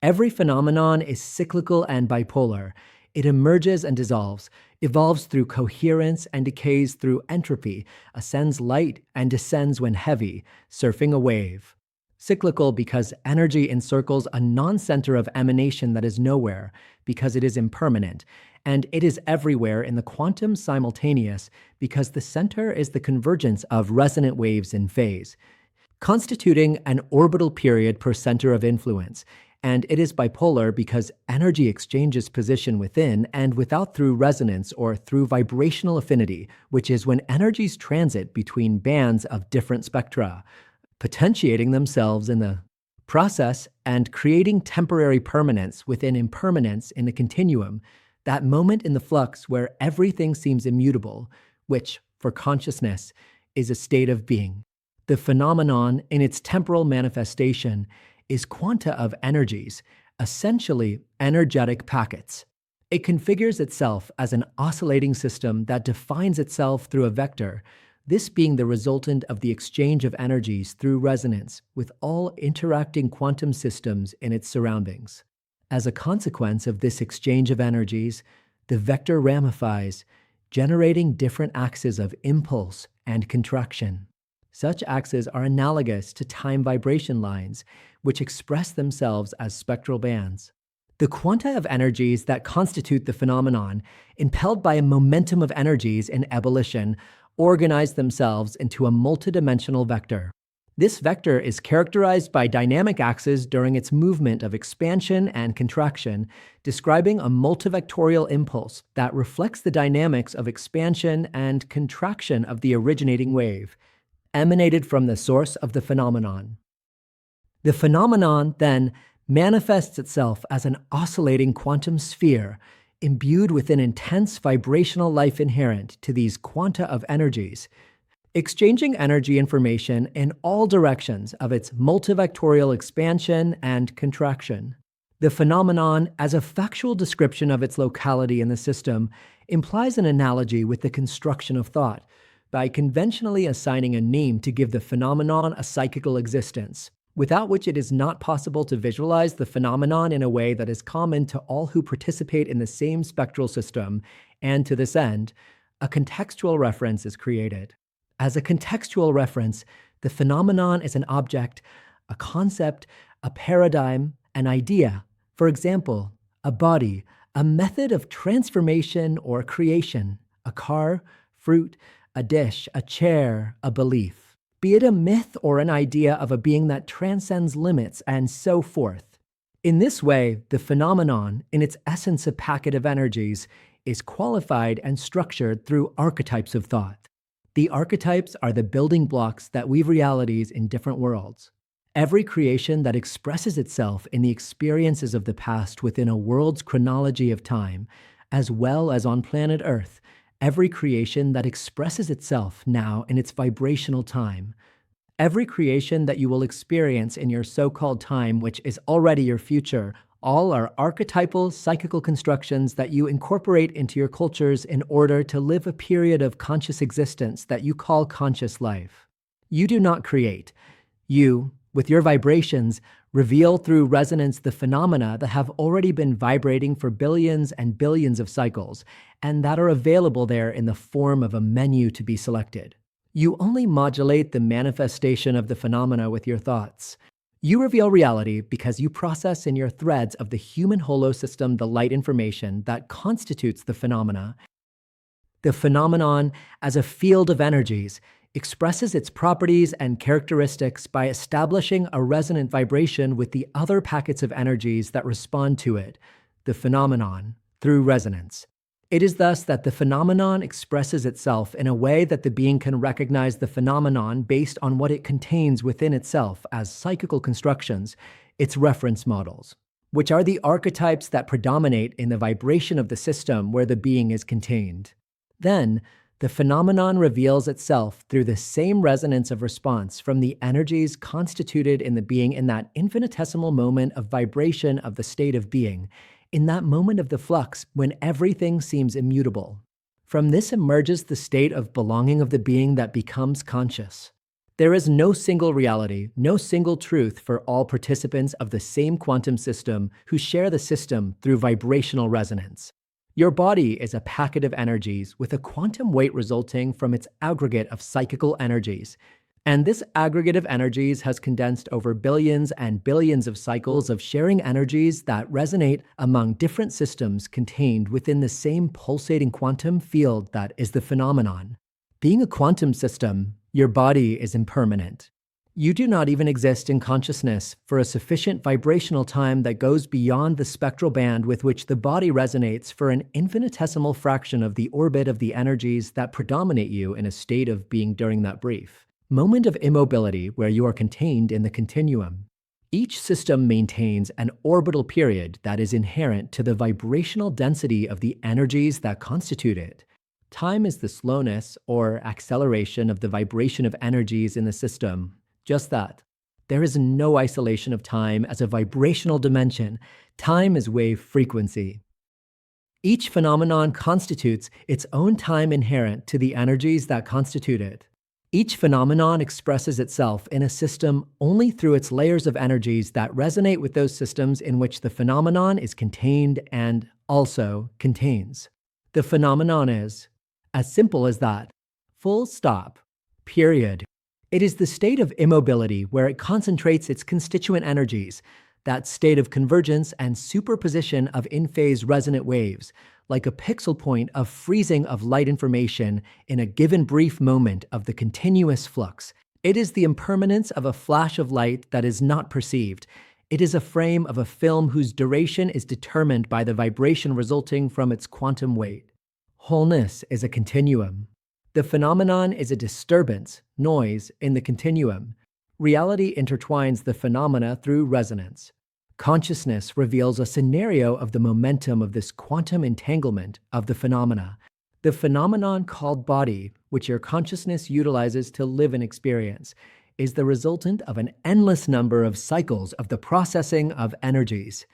Every phenomenon is cyclical and bipolar. It emerges and dissolves, evolves through coherence and decays through entropy, ascends light and descends when heavy, surfing a wave. Cyclical because energy encircles a non-center of emanation that is nowhere, because it is impermanent, and it is everywhere in the quantum simultaneous because the center is the convergence of resonant waves in phase, constituting an orbital period per center of influence. And it is bipolar because energy exchanges position within and without through resonance or through vibrational affinity, which is when energies transit between bands of different spectra, potentiating themselves in the process and creating temporary permanence within impermanence in the continuum, that moment in the flux where everything seems immutable, which, for consciousness, is a state of being. The phenomenon, in its temporal manifestation, is quanta of energies, essentially energetic packets. It configures itself as an oscillating system that defines itself through a vector, this being the resultant of the exchange of energies through resonance with all interacting quantum systems in its surroundings. As a consequence of this exchange of energies, the vector ramifies, generating different axes of impulse and contraction. Such axes are analogous to time vibration lines, which express themselves as spectral bands. The quanta of energies that constitute the phenomenon, impelled by a momentum of energies in ebullition, organize themselves into a multidimensional vector. This vector is characterized by dynamic axes during its movement of expansion and contraction, describing a multivectorial impulse that reflects the dynamics of expansion and contraction of the originating wave, emanated from the source of the phenomenon. The phenomenon, then, manifests itself as an oscillating quantum sphere, imbued with an intense vibrational life inherent to these quanta of energies, exchanging energy information in all directions of its multivectorial expansion and contraction. The phenomenon, as a factual description of its locality in the system, implies an analogy with the construction of thought, by conventionally assigning a name to give the phenomenon a psychical existence, without which it is not possible to visualize the phenomenon in a way that is common to all who participate in the same spectral system, and to this end, a contextual reference is created. As a contextual reference, the phenomenon is an object, a concept, a paradigm, an idea, for example, a body, a method of transformation or creation, a car, fruit, a dish, a chair, a belief, be it a myth or an idea of a being that transcends limits, and so forth. In this way, the phenomenon, in its essence a packet of energies, is qualified and structured through archetypes of thought. The archetypes are the building blocks that weave realities in different worlds. Every creation that expresses itself in the experiences of the past within a world's chronology of time, as well as on planet Earth, every creation that expresses itself now in its vibrational time, every creation that you will experience in your so-called time, which is already your future, all are archetypal, psychical constructions that you incorporate into your cultures in order to live a period of conscious existence that you call conscious life. You do not create. You, with your vibrations, reveal through resonance the phenomena that have already been vibrating for billions and billions of cycles, and that are available there in the form of a menu to be selected. You only modulate the manifestation of the phenomena with your thoughts. You reveal reality because you process in your threads of the human holosystem the light information that constitutes the phenomena. The phenomenon, as a field of energies, expresses its properties and characteristics by establishing a resonant vibration with the other packets of energies that respond to it, the phenomenon, through resonance. It is thus that the phenomenon expresses itself in a way that the being can recognize the phenomenon based on what it contains within itself as psychical constructions, its reference models, which are the archetypes that predominate in the vibration of the system where the being is contained. Then, the phenomenon reveals itself through the same resonance of response from the energies constituted in the being in that infinitesimal moment of vibration of the state of being, in that moment of the flux when everything seems immutable. From this emerges the state of belonging of the being that becomes conscious. There is no single reality, no single truth for all participants of the same quantum system who share the system through vibrational resonance. Your body is a packet of energies with a quantum weight resulting from its aggregate of psychical energies. And this aggregate of energies has condensed over billions and billions of cycles of sharing energies that resonate among different systems contained within the same pulsating quantum field that is the phenomenon. Being a quantum system, your body is impermanent. You do not even exist in consciousness for a sufficient vibrational time that goes beyond the spectral band with which the body resonates for an infinitesimal fraction of the orbit of the energies that predominate you in a state of being during that brief moment of immobility where you are contained in the continuum. Each system maintains an orbital period that is inherent to the vibrational density of the energies that constitute it. Time is the slowness or acceleration of the vibration of energies in the system. Just that. There is no isolation of time as a vibrational dimension. Time is wave frequency. Each phenomenon constitutes its own time inherent to the energies that constitute it. Each phenomenon expresses itself in a system only through its layers of energies that resonate with those systems in which the phenomenon is contained and also contains. The phenomenon is as simple as that. Full stop. Period. It is the state of immobility where it concentrates its constituent energies, that state of convergence and superposition of in-phase resonant waves, like a pixel point of freezing of light information in a given brief moment of the continuous flux. It is the impermanence of a flash of light that is not perceived. It is a frame of a film whose duration is determined by the vibration resulting from its quantum weight. Wholeness is a continuum. The phenomenon is a disturbance, noise, in the continuum. Reality intertwines the phenomena through resonance. Consciousness reveals a scenario of the momentum of this quantum entanglement of the phenomena. The phenomenon called body, which your consciousness utilizes to live an experience, is the resultant of an endless number of cycles of the processing of energies.